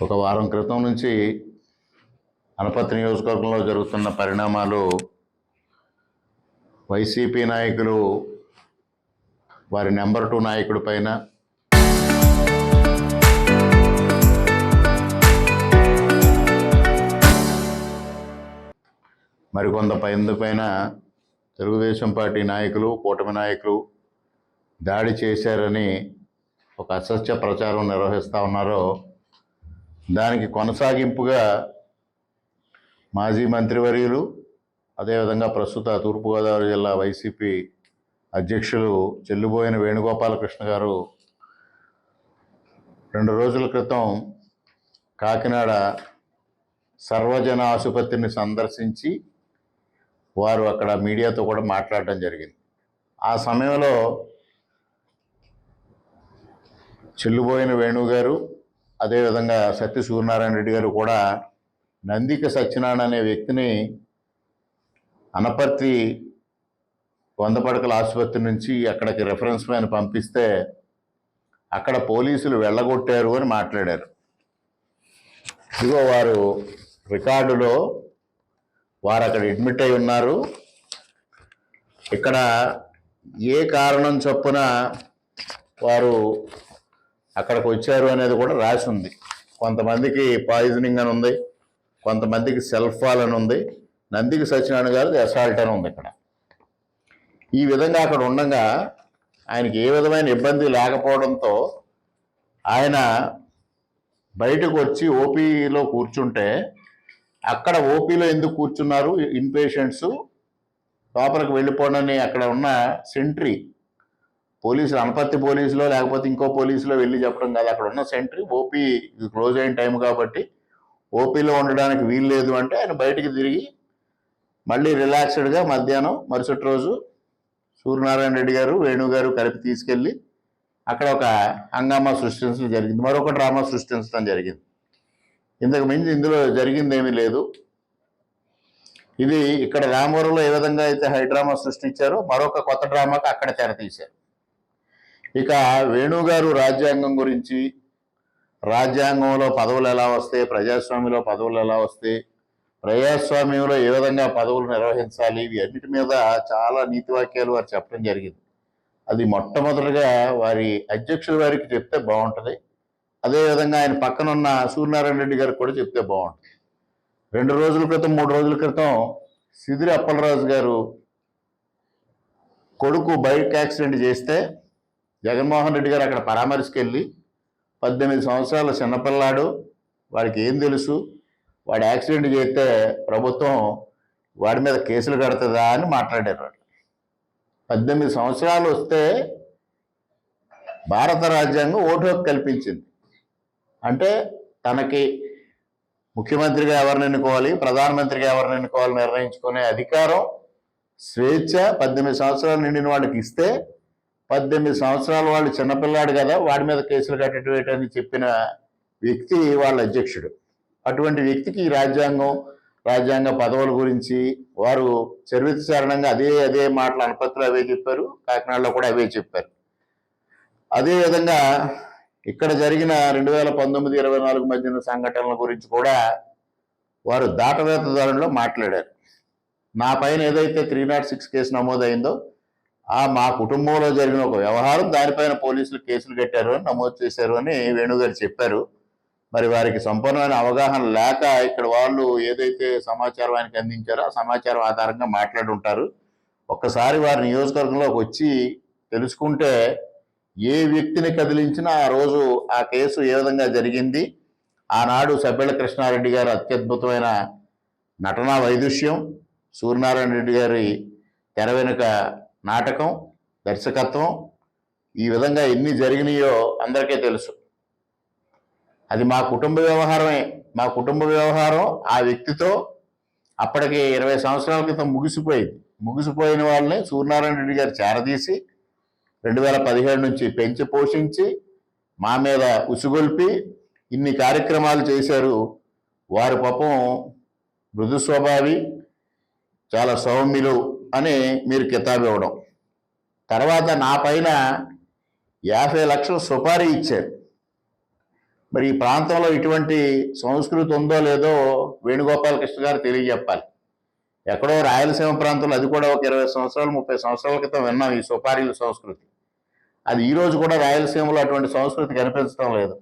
ఒక వారం క్రితం నుంచి అనపర్తి నియోజకవర్గంలో జరుగుతున్న పరిణామాలు వైసీపీ నాయకులు వారి నెంబర్ 2 నాయకుడి పైన మరికొంత పైన తెలుగుదేశం పార్టీ నాయకులు, కూటమి నాయకులు దాడి చేశారని ఒక అసత్య ప్రచారం నిర్వహిస్తూ ఉన్నారో దానికి కొనసాగింపుగా మాజీ మంత్రివర్యులు, అదేవిధంగా ప్రస్తుత తూర్పుగోదావరి జిల్లా వైసీపీ అధ్యక్షులు చెల్లుబోయిన వేణుగోపాలకృష్ణ గారు 2 రోజుల క్రితం కాకినాడ సర్వజన ఆసుపత్రిని సందర్శించి వారు అక్కడ మీడియాతో కూడా మాట్లాడడం జరిగింది. ఆ సమయంలో చెల్లుబోయిన వేణు గారు, అదేవిధంగా సత్య సూర్యనారాయణ రెడ్డి గారు కూడా నందిక సత్యనారాయణ అనే వ్యక్తిని అనపర్తి 100 పడకల ఆసుపత్రి నుంచి అక్కడికి రెఫరెన్స్ మ్యాన్ పంపిస్తే అక్కడ పోలీసులు వెళ్ళగొట్టారు అని మాట్లాడారు. ఇదిగో వారు రికార్డులో వారు అక్కడ అడ్మిట్ అయి ఉన్నారు. ఇక్కడ ఏ కారణం చొప్పున వారు అక్కడికి వచ్చారు అనేది కూడా రాసి ఉంది. కొంతమందికి పాయిజనింగ్ అని ఉంది, కొంతమందికి సెల్ఫ్ ఫాల్ అని ఉంది, నందికి సత్యనారాయణ గారు అసాల్ట్ అని ఉంది. ఇక్కడ ఈ విధంగా అక్కడ ఉండగా ఆయనకి ఏ విధమైన ఇబ్బంది లేకపోవడంతో ఆయన బయటకు వచ్చి ఓపీలో కూర్చుంటే అక్కడ ఓపీలో ఎందుకు కూర్చున్నారు ఇన్పేషెంట్స్, లోపలికి వెళ్ళిపోండి అక్కడ ఉన్న సెంట్రీ పోలీసులు, అనపర్తి పోలీసులో లేకపోతే ఇంకో పోలీసులో వెళ్ళి చెప్పడం కాదు, అక్కడ ఉన్న సెంట్రీ ఓపీ క్లోజ్ అయిన టైం కాబట్టి ఓపీలో ఉండడానికి వీలు లేదు అంటే ఆయన బయటికి తిరిగి మళ్ళీ రిలాక్స్డ్గా మధ్యాహ్నం మరుసటి రోజు సూర్యనారాయణ రెడ్డి గారు, వేణు గారు కలిపి తీసుకెళ్ళి అక్కడ ఒక హంగామా సృష్టించడం జరిగింది, మరొక డ్రామా సృష్టించడం జరిగింది. ఇంతకు మించి ఇందులో జరిగింది ఏమీ లేదు. ఇది ఇక్కడ రామవరంలో ఏ విధంగా అయితే హైడ్రామా సృష్టించారో మరొక కొత్త డ్రామాకి అక్కడ తెర తీశారు. ఇక వేణు గారు రాజ్యాంగం గురించి, రాజ్యాంగంలో పదవులు ఎలా వస్తాయి, ప్రజాస్వామ్యంలో పదవులు ఎలా వస్తాయి, ప్రజాస్వామ్యంలో ఏ విధంగా పదవులు నిర్వహించాలి, ఇవి అన్నిటి మీద చాలా నీతి వాక్యాలు వారు చెప్పడం జరిగింది. అది మొట్టమొదటిగా వారి అధ్యక్షుల వారికి చెప్తే బాగుంటుంది, అదేవిధంగా ఆయన పక్కనున్న సూర్యనారాయణ రెడ్డి గారికి కూడా చెప్తే బాగుంటుంది. 2 రోజుల క్రితం 3 రోజుల క్రితం సిదిరి అప్పలరాజు గారు కొడుకు బైక్ యాక్సిడెంట్ చేస్తే జగన్మోహన్ రెడ్డి గారు అక్కడ పరామర్శకెళ్ళి 18 సంవత్సరాల చిన్నపిల్లాడు, వాడికి ఏం తెలుసు, వాడు యాక్సిడెంట్ చేస్తే ప్రభుత్వం వాడి మీద కేసులు కడుతుందా అని మాట్లాడారు. 18 సంవత్సరాలు వస్తే భారత రాజ్యాంగం ఓటు హక్కు కల్పించింది. అంటే తనకి ముఖ్యమంత్రిగా ఎవరిని ఎన్నుకోవాలి, ప్రధానమంత్రిగా ఎవరిని ఎన్నుకోవాలి నిర్ణయించుకునే అధికారం, స్వేచ్ఛ 18 సంవత్సరాలు నిండిన వాళ్ళకి ఇస్తే 18 సంవత్సరాల వాళ్ళు చిన్నపిల్లాడు కదా వాడి మీద కేసులు కట్టేటని చెప్పిన వ్యక్తి వాళ్ళ అధ్యక్షుడు. అటువంటి వ్యక్తికి ఈ రాజ్యాంగ పదవుల గురించి వారు చరిత్రచారణంగా అదే మాటలు అనపత్రులు అవే చెప్పారు, కాకినాడలో కూడా అవే చెప్పారు. అదేవిధంగా ఇక్కడ జరిగిన 2019-24 మధ్యన సంఘటనల గురించి కూడా వారు దాటవేత ధోరణిలో మాట్లాడారు. నా పైన ఏదైతే 306 కేసు నమోదైందో మా కుటుంబంలో జరిగిన ఒక వ్యవహారం, దానిపైన పోలీసులు కేసులు కట్టారు అని నమోదు చేశారు అని వేణుగారు చెప్పారు. మరి వారికి సంపూర్ణమైన అవగాహన లేక ఇక్కడ వాళ్ళు ఏదైతే సమాచారం ఆయనకి అందించారో ఆ సమాచారం ఆధారంగా మాట్లాడి ఉంటారు. ఒక్కసారి వారి నియోజకవర్గంలోకి వచ్చి తెలుసుకుంటే ఏ వ్యక్తిని కదిలించినా ఆ రోజు ఆ కేసు ఏ విధంగా జరిగింది, ఆనాడు సబ్బెళ్ళ కృష్ణారెడ్డి గారు అత్యద్భుతమైన నటనా వైదుష్యం, సూర్యనారాయణ రెడ్డి గారి తెర వెనుక నాటకం, దర్శకత్వం, ఈ విధంగా ఎన్ని జరిగినాయో అందరికీ తెలుసు. అది మా కుటుంబ వ్యవహారమే. మా కుటుంబ వ్యవహారం ఆ వ్యక్తితో అప్పటికి 20 సంవత్సరాల క్రితం ముగిసిపోయిన వాళ్ళని సూర్యనారాయణ రెడ్డి గారు చేరదీసి 2017 నుంచి పెంచి పోషించి మా మీద ఉసుగొల్పి ఇన్ని కార్యక్రమాలు చేశారు. వారి పాపం మృదు స్వభావి, చాలా సౌమ్యులు అని మీరు కితాబు ఇవ్వడం, తర్వాత నా పైన 50 లక్షలు సుపారీ ఇచ్చారు. మరి ఈ ప్రాంతంలో ఇటువంటి సంస్కృతి ఉందో లేదో వేణుగోపాలకృష్ణ గారు తెలియజెప్పాలి. ఎక్కడో రాయలసీమ ప్రాంతంలో, అది కూడా ఒక 20 సంవత్సరాలు 30 సంవత్సరాల క్రితం విన్నాం ఈ సుపారీల సంస్కృతి. అది ఈ రోజు కూడా రాయలసీమలో అటువంటి సంస్కృతి కనిపించడం లేదు.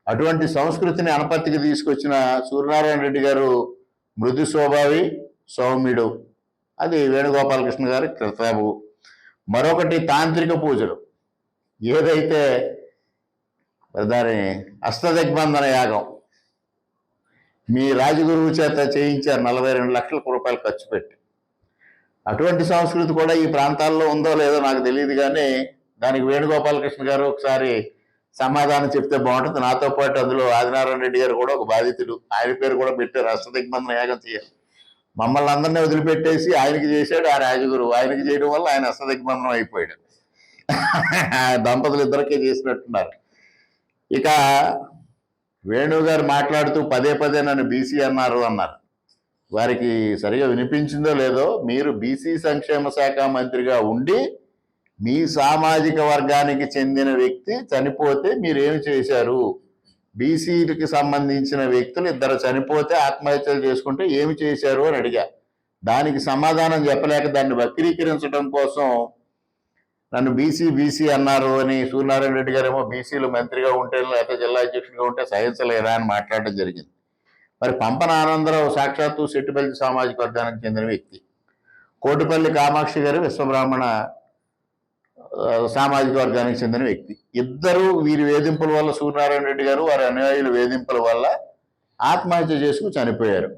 అటువంటి సంస్కృతిని అనపర్తికి తీసుకొచ్చిన సూర్యనారాయణ రెడ్డి గారు మృదు స్వభావి, సౌమ్యుడు. అది వేణుగోపాలకృష్ణ గారి కృతజ్ఞత. మరొకటి తాంత్రిక పూజలు. ఏదైతే దాని అష్టదిగ్బంధన యాగం మీ రాజగురువు చేత చేయించారు 42 లక్షల రూపాయలు ఖర్చు పెట్టి. అటువంటి సంస్కృతి కూడా ఈ ప్రాంతాల్లో ఉందో లేదో నాకు తెలియదు, కానీ దానికి వేణుగోపాలకృష్ణ గారు ఒకసారి సమాధానం చెప్తే బాగుంటుంది. నాతో పాటు అందులో ఆదినారాయణ రెడ్డి గారు కూడా ఒక బాధితుడు, ఆయన పేరు కూడా పెట్టారు. అష్టదిగ్బంధన యాగం చేయాలి. మమ్మల్ని అందరినీ వదిలిపెట్టేసి ఆయనకి చేశాడు ఆ రాజగురువు. ఆయనకి చేయడం వల్ల ఆయన అష్టదిగ్బంధనం అయిపోయాడు. దంపతులు ఇద్దరికే చేసినట్టున్నారు. ఇక వేణు గారు మాట్లాడుతూ పదే పదే నన్ను బీసీ అన్నారు. వారికి సరిగా వినిపించిందో లేదో, మీరు బీసీ సంక్షేమ శాఖ మంత్రిగా ఉండి మీ సామాజిక వర్గానికి చెందిన వ్యక్తి చనిపోతే మీరేమి చేశారు? బీసీకి సంబంధించిన వ్యక్తులు 2 చనిపోతే ఆత్మహత్యలు చేసుకుంటే ఏమి చేశారు అని అడిగా. దానికి సమాధానం చెప్పలేక దాన్ని వక్రీకరించడం కోసం నన్ను బీసీ అన్నారు అని సూర్యనారాయణ రెడ్డి గారేమో బీసీలు మంత్రిగా ఉంటే లేకపోతే జిల్లా అధ్యక్షుడిగా ఉంటే సహించలేదా అని మాట్లాడడం జరిగింది. మరి పంపన ఆనందరావు సాక్షాత్తు సెట్టిపల్లి సామాజిక వర్గానికి చెందిన వ్యక్తి. కోటిపల్లి కామాక్షి గారు విశ్వబ్రాహ్మణ సామాజిక వర్గానికి చెందిన వ్యక్తి. ఇద్దరు వీరి వేధింపుల వల్ల, సూర్యనారాయణ రెడ్డి గారు వారి అనుయాయుల వేధింపుల వల్ల ఆత్మహత్య చేసుకుని చనిపోయారు.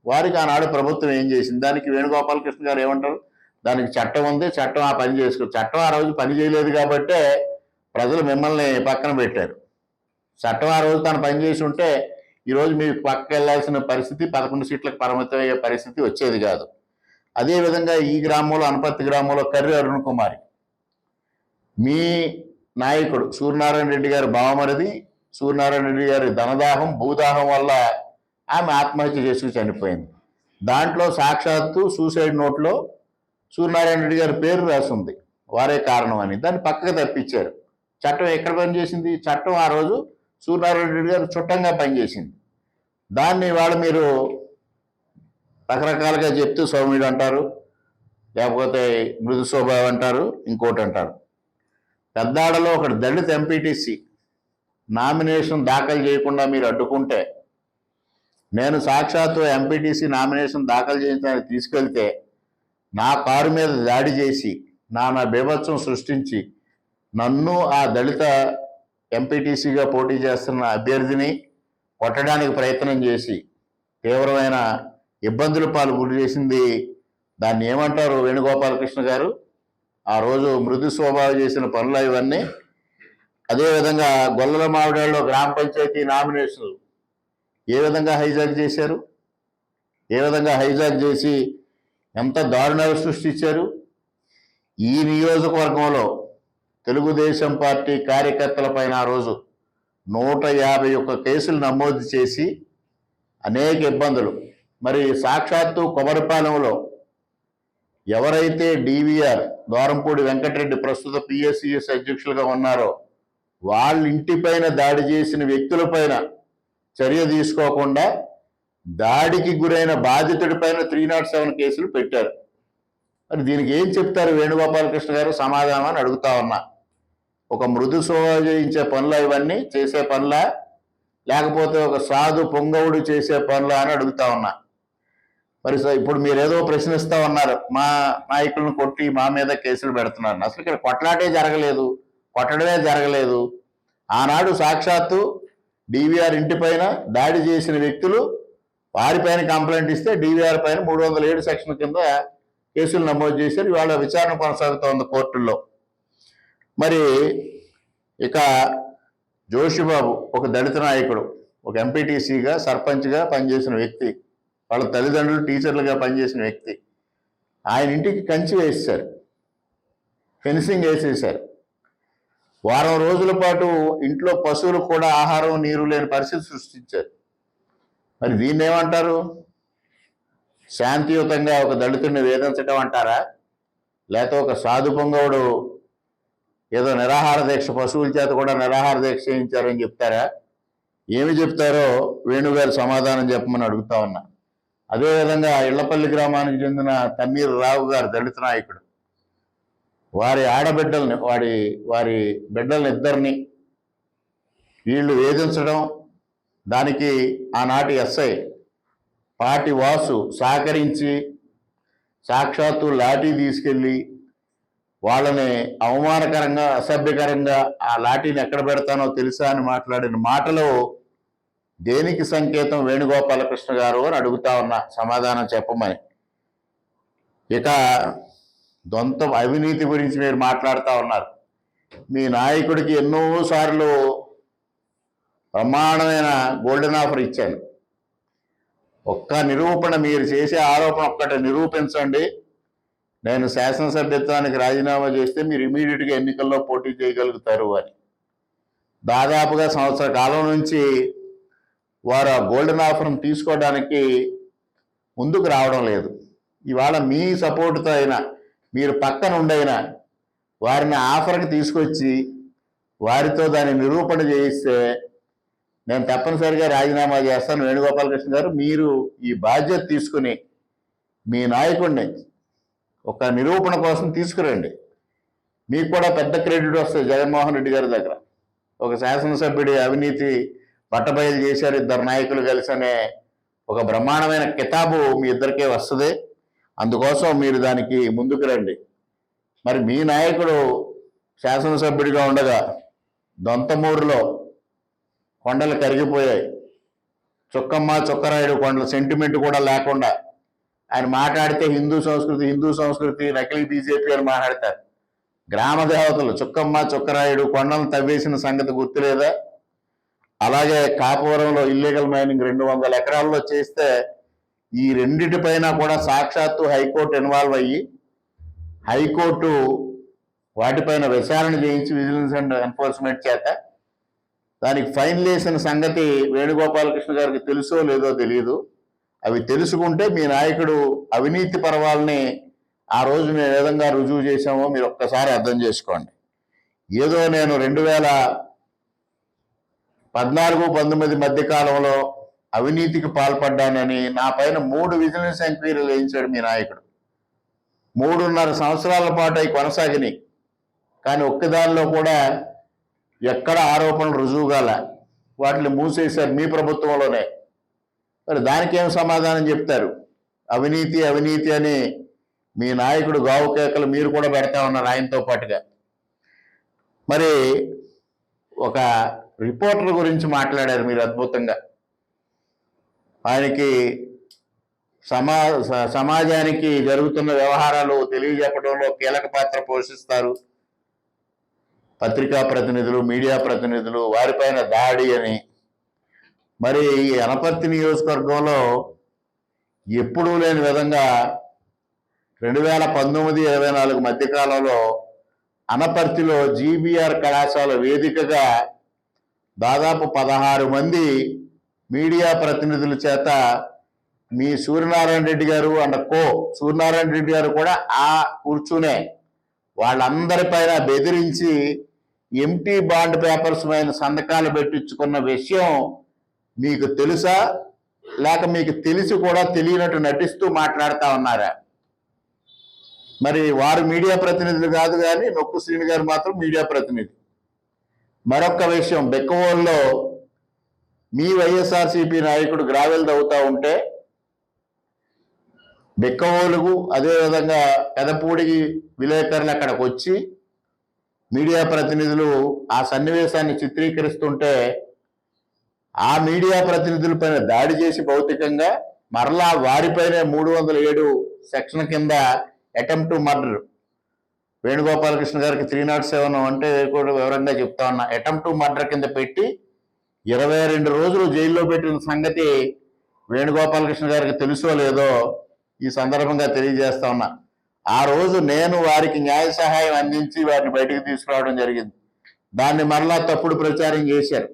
వారికి ఆనాడు ప్రభుత్వం ఏం చేసింది? దానికి వేణుగోపాలకృష్ణ గారు ఏమంటారు? దానికి చట్టం ఉంది, చట్టం ఆ పని చేసుకో. చట్టం ఆ రోజు పని చేయలేదు కాబట్టే ప్రజలు మిమ్మల్ని పక్కన పెట్టారు. చట్టం ఆ రోజు తను పని చేసి ఉంటే ఈరోజు మీరు పక్కకి వెళ్లాల్సిన పరిస్థితి, 11 సీట్లకు పరిమితం అయ్యే పరిస్థితి వచ్చేది కాదు. అదేవిధంగా ఈ గ్రామంలో, అనపర్తి గ్రామంలో కర్రి అరుణ్ కుమారి, మీ నాయకుడు సూర్యనారాయణ రెడ్డి గారి బావమరిది, సూర్యనారాయణ రెడ్డి గారి ధనదాహం, భూదాహం వల్ల ఆమె ఆత్మహత్య చేసుకుని చనిపోయింది. దాంట్లో సాక్షాత్తు సూసైడ్ నోట్లో సూర్యనారాయణ రెడ్డి గారి పేరు రాసింది, వారే కారణం అని. దాన్ని పక్కకు తప్పించారు. చట్టం ఎక్కడ పనిచేసింది? చట్టం ఆ రోజు సూర్యనారాయణ రెడ్డి గారు చుట్టంగా పనిచేసింది. దాన్ని వాళ్ళు మీరు రకరకాలుగా చెప్తూ సౌమ్యుడు అంటారు, లేకపోతే మృదు స్వభావం అంటారు, ఇంకోటి అంటారు. పెద్దాడలో ఒకటి దళిత ఎంపీటీసీ నామినేషన్ దాఖలు చేయకుండా మీరు అడ్డుకుంటే, నేను సాక్షాత్తు ఎంపీటీసీ నామినేషన్ దాఖలు చేయించడానికి తీసుకెళ్తే నా కారు మీద దాడి చేసి నానా బీభత్సం సృష్టించి నన్ను, ఆ దళిత ఎంపీటీసీగా పోటీ చేస్తున్న అభ్యర్థిని కొట్టడానికి ప్రయత్నం చేసి తీవ్రమైన ఇబ్బందుల పాలు గురి చేసింది. దాన్ని ఏమంటారు వేణుగోపాలకృష్ణ గారు? ఆ రోజు మృదు స్వభావం చేసిన పనులు ఇవన్నీ. అదేవిధంగా గొల్లల మామిడాళ్ళలో గ్రామ పంచాయతీ నామినేషన్లు ఏ విధంగా హైజాక్ చేశారు? ఏ విధంగా హైజాక్ చేసి ఎంత దారుణాలు సృష్టించారు? ఈ నియోజకవర్గంలో తెలుగుదేశం పార్టీ కార్యకర్తల పైన ఆ రోజు 151 కేసులు నమోదు చేసి అనేక ఇబ్బందులు. మరి సాక్షాత్తు కొమరపాలెంలో ఎవరైతే డివిఆర్ ద్వారంపూడి వెంకటరెడ్డి ప్రస్తుత పిఎస్సిఎస్ అధ్యక్షులుగా ఉన్నారో వాళ్ళ ఇంటిపైన దాడి చేసిన వ్యక్తులపైన చర్య తీసుకోకుండా దాడికి గురైన బాధితుడిపైన 307 కేసులు పెట్టారు. మరి దీనికి ఏం చెప్తారు వేణుగోపాలకృష్ణ గారు సమాధానం అని అడుగుతా ఉన్నా. ఒక మృదు స్వభావం చేయించే పనులా ఇవన్నీ? చేసే పనులా, లేకపోతే ఒక సాధు పొంగవుడు చేసే పనులా అని అడుగుతా ఉన్నా. మరి ఇప్పుడు మీరేదో ప్రశ్నిస్తా ఉన్నారు, మా నాయకులను కొట్టి మా మీద కేసులు పెడుతున్నారు. అసలు ఇక్కడ కొట్లాటే జరగలేదు, కొట్టడమే జరగలేదు. ఆనాడు సాక్షాత్తు డివిఆర్ ఇంటిపైన దాడి చేసిన వ్యక్తులు వారిపైన కంప్లైంట్ ఇస్తే డివిఆర్ పైన 307 సెక్షన్ కింద కేసులు నమోదు చేశారు. ఇవాళ విచారణ కొనసాగుతోంది కోర్టుల్లో. మరి ఇక జోషిబాబు ఒక దళిత నాయకుడు, ఒక ఎంపీటీసీగా సర్పంచ్గా పనిచేసిన వ్యక్తి, వాళ్ళ తల్లిదండ్రులు టీచర్లుగా పనిచేసిన వ్యక్తి. ఆయన ఇంటికి కంచి వేసేశారు, ఫెన్సింగ్ వేసేశారు. వారం రోజుల పాటు ఇంట్లో పశువులకు కూడా ఆహారం నీరు లేని పరిస్థితి సృష్టించారు. మరి దీన్ని ఏమంటారు? శాంతియుతంగా ఒక దళితుడిని వేధించడం అంటారా? లేకపోతే ఒక సాధు పొంగవుడు ఏదో నిరాహార దీక్ష, పశువుల చేత కూడా నిరాహార దీక్ష చేయించారని చెప్తారా? ఏమి చెప్తారో వేణుగారు సమాధానం చెప్పమని అడుగుతా ఉన్నా. అదేవిధంగా ఇళ్లపల్లి గ్రామానికి చెందిన తన్నీరు రావు గారు దళిత నాయకుడు, వారి ఆడబిడ్డల్ని వారి బిడ్డల్ని ఇద్దరిని వీళ్ళు వేధించడం, దానికి ఆనాటి ఎస్ఐ పాటి వాసు సహకరించి సాక్షాత్తు లాఠీ తీసుకెళ్ళి వాళ్ళని అవమానకరంగా అసభ్యకరంగా ఆ లాఠీని ఎక్కడ పెడతానో తెలుసా అని మాట్లాడిన మాటలు దేనికి సంకేతం వేణుగోపాలకృష్ణ గారు అని అడుగుతా ఉన్నా సమాధానం చెప్పమని. ఇక దొంత అవినీతి గురించి మీరు మాట్లాడుతూ ఉన్నారు. మీ నాయకుడికి ఎన్నోసార్లు బ్రహ్మాండమైన గోల్డెన్ ఆఫర్ ఇచ్చాను. ఒక్క నిరూపణ, మీరు చేసే ఆరోపణ ఒక్కటి నిరూపించండి, నేను శాసనసభ్యత్వానికి రాజీనామా చేస్తే మీరు ఇమీడియట్గా ఎన్నికల్లో పోటీ చేయగలుగుతారు అని. దాదాపుగా సంవత్సర కాలం నుంచి వారు ఆ గోల్డెన్ ఆఫర్ను తీసుకోవడానికి ముందుకు రావడం లేదు. ఇవాళ మీ సపోర్టుతో అయినా, మీరు పక్కన ఉండైనా వారిని ఆఫర్కి తీసుకొచ్చి వారితో దాన్ని నిరూపణ చేయిస్తే నేను తప్పనిసరిగా రాజీనామా చేస్తాను. వేణుగోపాలకృష్ణ గారు, మీరు ఈ బాధ్యత తీసుకుని మీ నాయకుడిని ఒక నిరూపణ కోసం తీసుకురండి. మీకు కూడా పెద్ద క్రెడిట్ వస్తుంది జగన్మోహన్ రెడ్డి గారి దగ్గర. ఒక శాసనసభ్యుడి అవినీతి బట్టబయలు చేశారు ఇద్దరు నాయకులు కలిసి అనే ఒక బ్రహ్మాండమైన కితాబు మీ ఇద్దరికే వస్తుంది. అందుకోసం మీరు దానికి ముందుకు రండి. మరి మీ నాయకుడు శాసనసభ్యుడిగా ఉండగా దొంతమూరులో కొండలు కరిగిపోయాయి, చుక్కమ్మ చుక్కరాయుడు కొండల సెంటిమెంట్ కూడా లేకుండా ఆయన మాట్లాడితే హిందూ సంస్కృతి నకిలీ బీజేపీ అని మాట్లాడతారు. గ్రామ దేవతలు చుక్కమ్మ చుక్కరాయుడు కొండలను తవ్వేసిన సంగతి గుర్తులేదా? అలాగే కాపువరంలో ఇల్లీగల్ మైనింగ్ 200 ఎకరాల్లో చేస్తే ఈ రెండిటిపైన కూడా సాక్షాత్తు హైకోర్టు ఇన్వాల్వ్ అయ్యి హైకోర్టు వాటిపైన విచారణ చేయించి విజిలెన్స్ అండ్ ఎన్ఫోర్స్మెంట్ చేత దానికి ఫైన్ వేసిన సంగతి వేణుగోపాలకృష్ణ గారికి తెలుసో లేదో తెలియదు. అవి తెలుసుకుంటే మీ నాయకుడు అవినీతి పర్వాలని ఆ రోజు మేము ఏ విధంగా రుజువు చేశామో మీరు ఒక్కసారి అర్థం చేసుకోండి. ఏదో నేను 2014-19 మధ్య కాలంలో అవినీతికి పాల్పడ్డానని నా పైన 3 విజిలెన్స్ ఎంక్వైరీలు వేయించాడు మీ నాయకుడు. 3.5 సంవత్సరాల పాటు అవి కొనసాగినాయి, కానీ ఒక్కదానిలో కూడా ఎక్కడ ఆరోపణలు రుజువు కాల, వాటిని మూసేశారు మీ ప్రభుత్వంలోనే. మరి దానికేం సమాధానం చెప్తారు? అవినీతి అని మీ నాయకుడు గావు కేకలు మీరు కూడా పెడతా ఉన్నారు ఆయనతో పాటుగా. మరి ఒక రిపోర్టర్ గురించి మాట్లాడారు మీరు అద్భుతంగా. ఆయనకి సమాజానికి జరుగుతున్న వ్యవహారాలు తెలియజెప్పడంలో కీలక పాత్ర పోషిస్తారు. పత్రికా ప్రతినిధులు, మీడియా ప్రతినిధులు, వారిపైన దాడి అని. మరి ఈ అనపర్తి నియోజకవర్గంలో ఎప్పుడూ లేని విధంగా 2019-24 మధ్యకాలంలో అనపర్తిలో జీబీఆర్ కళాశాల వేదికగా దాదాపు 16 మంది మీడియా ప్రతినిధుల చేత మీ సూర్యనారాయణ రెడ్డి గారు సూర్యనారాయణ రెడ్డి గారు కూడా ఆ కూర్చునే వాళ్ళందరిపైన బెదిరించి ఎంటీ బాండ్ పేపర్స్ పైన సంతకాలు పెట్టించుకున్న విషయం మీకు తెలుసా, లేక మీకు తెలిసి కూడా తెలియనట్టు నటిస్తూ మాట్లాడుతూ ఉన్నారా? మరి వారు మీడియా ప్రతినిధులు కాదు, కానీ నొక్కు శ్రీని గారు మాత్రం మీడియా ప్రతినిధి. మరొక విషయం, బెక్కవోల్లో మీ వైఎస్ఆర్సీపీ నాయకుడు గ్రావెల్ తవ్వుతూ ఉంటే బెక్కవోలుగు అదేవిధంగా పెదపూడికి విలేకరులు అక్కడికి వచ్చి మీడియా ప్రతినిధులు ఆ సన్నివేశాన్ని చిత్రీకరిస్తుంటే ఆ మీడియా ప్రతినిధులపైన దాడి చేసి భౌతికంగా మరలా వారిపైనే 307 సెక్షన్ కింద అటెంప్ట్ టు మర్డర్, వేణుగోపాలకృష్ణ గారికి 307 అంటే కూడా వివరంగా చెప్తా ఉన్నా, అటెంప్ట్ టు మర్డర్ కింద పెట్టి 22 రోజులు జైల్లో పెట్టిన సంగతి వేణుగోపాలకృష్ణ గారికి తెలుసో లేదో ఈ సందర్భంగా తెలియజేస్తా ఉన్నా. ఆ రోజు నేను వారికి న్యాయ సహాయం అందించి వారిని బయటకు తీసుకురావడం జరిగింది. దాన్ని మరలా తప్పుడు ప్రచారం చేశారు.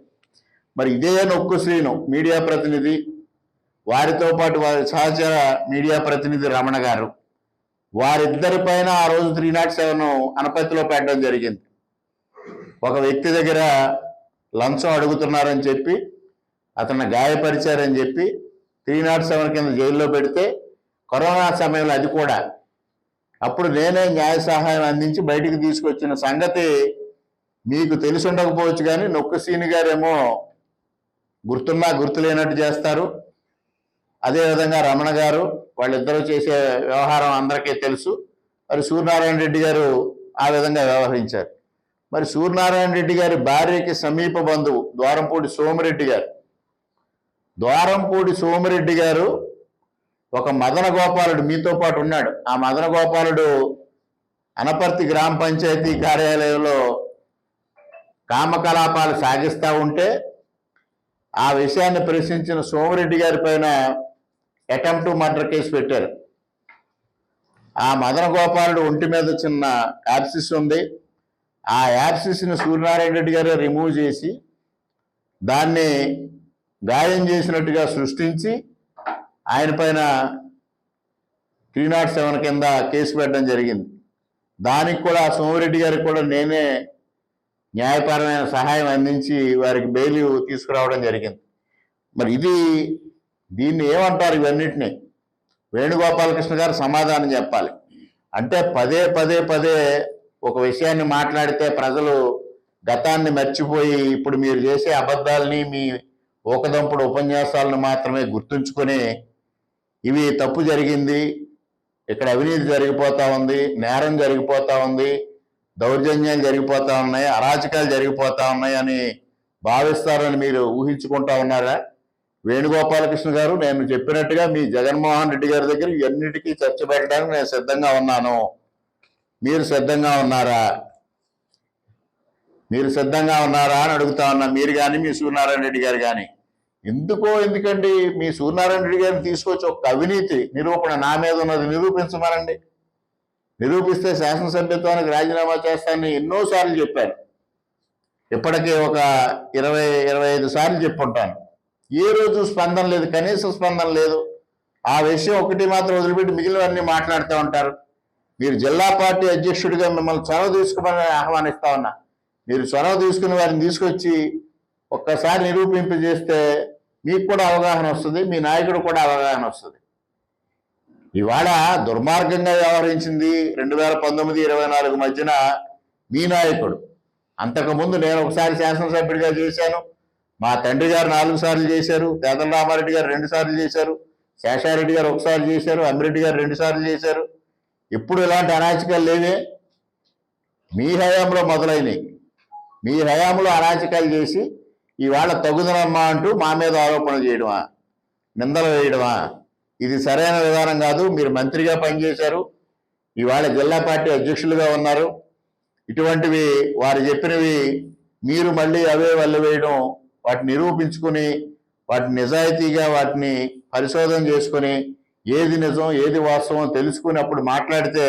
మరి ఇదే నొక్కు శ్రీను మీడియా ప్రతినిధి, వారితో పాటు వారి సహచర మీడియా ప్రతినిధి రమణ గారు, వారిద్దరిపైన ఆ రోజు 307 అనపతిలో పెట్టడం జరిగింది. ఒక వ్యక్తి దగ్గర లంచం అడుగుతున్నారని చెప్పి అతన్ని గాయపరిచారని చెప్పి 307 కింద జైల్లో పెడితే కరోనా సమయంలో అది కూడా అప్పుడు నేనే న్యాయ సహాయం అందించి బయటికి తీసుకొచ్చిన సంగతి మీకు తెలిసి ఉండకపోవచ్చు, కానీ నొక్కసీని గారేమో గుర్తున్నా గుర్తులేనట్టు చేస్తారు. అదేవిధంగా రమణ గారు, వాళ్ళిద్దరూ చేసే వ్యవహారం అందరికీ తెలుసు. మరి సూర్యనారాయణ రెడ్డి గారు ఆ విధంగా వ్యవహరించారు. మరి సూర్యనారాయణ రెడ్డి గారి భార్యకి సమీప బంధువు ద్వారంపూడి సోమిరెడ్డి గారు. ద్వారంపూడి సోమిరెడ్డి గారు ఒక మదన గోపాలుడు మీతో పాటు ఉన్నాడు. ఆ మదన గోపాలుడు అనపర్తి గ్రామ పంచాయతీ కార్యాలయంలో కామకలాపాలు సాగిస్తూ ఉంటే ఆ విషయాన్ని ప్రశ్నించిన సోమిరెడ్డి గారి పైన అటెంప్ట్ టు మర్డర్ కేసు పెట్టారు. ఆ మదన గోపాలుడు ఒంటి మీద చిన్న యాప్సిస్ ఉంది. ఆ యాప్సిస్ని సూర్యనారాయణ రెడ్డి గారు రిమూవ్ చేసి దాన్ని గాయం చేసినట్టుగా సృష్టించి ఆయన పైన 307 కింద కేసు పెట్టడం జరిగింది. దానికి కూడా సోమిరెడ్డి గారికి కూడా నేనే న్యాయపరమైన సహాయం అందించి వారికి బెయిల్ తీసుకురావడం జరిగింది. మరి దీన్ని ఏమంటారు? ఇవన్నిటినీ వేణుగోపాలకృష్ణ గారు సమాధానం చెప్పాలి. అంటే పదే పదే పదే ఒక విషయాన్ని మాట్లాడితే ప్రజలు గతాన్ని మర్చిపోయి ఇప్పుడు మీరు చేసే అబద్ధాలని మీ ఊకదంపుడు ఉపన్యాసాలను మాత్రమే గుర్తుంచుకొని ఇవి తప్పు జరిగింది, ఇక్కడ అవినీతి జరిగిపోతూ ఉంది, నేరం జరిగిపోతూ ఉంది, దౌర్జన్యాలు జరిగిపోతూ ఉన్నాయి, అరాచకాలు జరిగిపోతూ ఉన్నాయి అని భావిస్తారని మీరు ఊహించుకుంటా ఉన్నారా? వేణుగోపాలకృష్ణ గారు, నేను చెప్పినట్టుగా మీ జగన్మోహన్ రెడ్డి గారి దగ్గర ఇవన్నిటికీ చర్చ పెట్టడానికి నేను సిద్ధంగా ఉన్నాను. మీరు సిద్ధంగా ఉన్నారా? మీరు సిద్ధంగా ఉన్నారా అని అడుగుతా ఉన్నా. మీరు కానీ మీ సూర్యనారాయణ రెడ్డి గారు కానీ. ఎందుకండి మీ సూర్యనారాయణ రెడ్డి గారిని తీసుకొచ్చి ఒక అవినీతి నిరూపణ నా మీద ఉన్నది నిరూపించమనండి. నిరూపిస్తే శాసనసభ్యత్వానికి రాజీనామా చేస్తానని ఎన్నోసార్లు చెప్పాను. ఇప్పటికే ఒక 20-25 సార్లు చెప్పుంటాను. ఏ రోజు స్పందన లేదు, కనీస స్పందన లేదు. ఆ విషయం ఒకటి మాత్రం వదిలిపెట్టి మిగిలినవన్నీ మాట్లాడుతూ ఉంటారు. మీరు జిల్లా పార్టీ అధ్యక్షుడిగా మిమ్మల్ని చొరవ తీసుకోమని ఆహ్వానిస్తా ఉన్నా. మీరు చొరవ తీసుకుని వారిని తీసుకొచ్చి ఒక్కసారి నిరూపింపజేస్తే మీకు కూడా అవగాహన వస్తుంది, మీ నాయకుడు కూడా అవగాహన వస్తుంది. ఇవాళ దుర్మార్గంగా వ్యవహరించింది 2019-24 మధ్యన మీ నాయకుడు. అంతకుముందు నేను ఒకసారి శాసనసభ్యుడిగా చేశాను, మా తండ్రి గారు 4 సార్లు చేశారు, పేదల రామారెడ్డి గారు 2 సార్లు చేశారు, శేషారెడ్డి గారు 1 సారి చేశారు, అమ్మిరెడ్డి గారు 2 సార్లు చేశారు. ఇప్పుడు ఇలాంటి అరాచకాలు లేవే. మీ హయాంలో మొదలైనవి. మీ హయాంలో అరాచకాలు చేసి ఇవాళ తగుదనమ్మా అంటూ మా మీద ఆరోపణలు చేయడమా, నిందలు వేయడమా? ఇది సరైన విధానం కాదు. మీరు మంత్రిగా పనిచేశారు, ఇవాళ జిల్లా పార్టీ అధ్యక్షులుగా ఉన్నారు. ఇటువంటివి వారు చెప్పినవి మీరు మళ్ళీ అవే వల్లవేయడం, వాటిని నిరూపించుకొని వాటిని నిజాయితీగా వాటిని పరిశోధన చేసుకొని ఏది నిజం ఏది వాస్తవం తెలుసుకున్నప్పుడు మాట్లాడితే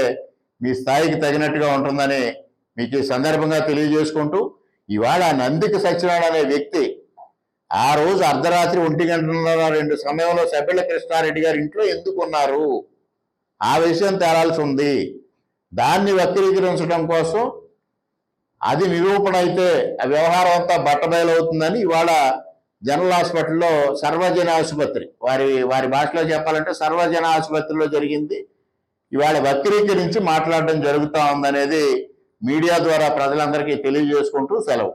మీ స్థాయికి తగినట్టుగా ఉంటుందని మీకు ఈ సందర్భంగా తెలియజేసుకుంటూ, ఇవాళ నందికి సత్యనారాయణ అనే వ్యక్తి ఆ రోజు అర్ధరాత్రి 1:02 సమయంలో సభ్యుల కృష్ణారెడ్డి గారి ఇంట్లో ఎందుకు ఉన్నారు ఆ విషయం తేలాల్సి ఉంది. దాన్ని వక్రీకరించడం కోసం అది నిరూపణ అయితే ఆ వ్యవహారం అంతా బట్టబయలవుతుందని ఇవాళ జనరల్ హాస్పిటల్లో సర్వజన ఆసుపత్రి, వారి భాషలో చెప్పాలంటే సర్వజన ఆసుపత్రిలో జరిగింది. ఇవాళ వక్రీకరించి మాట్లాడడం జరుగుతూ ఉందనేది మీడియా ద్వారా ప్రజలందరికీ తెలియజేసుకుంటూ సెలవు.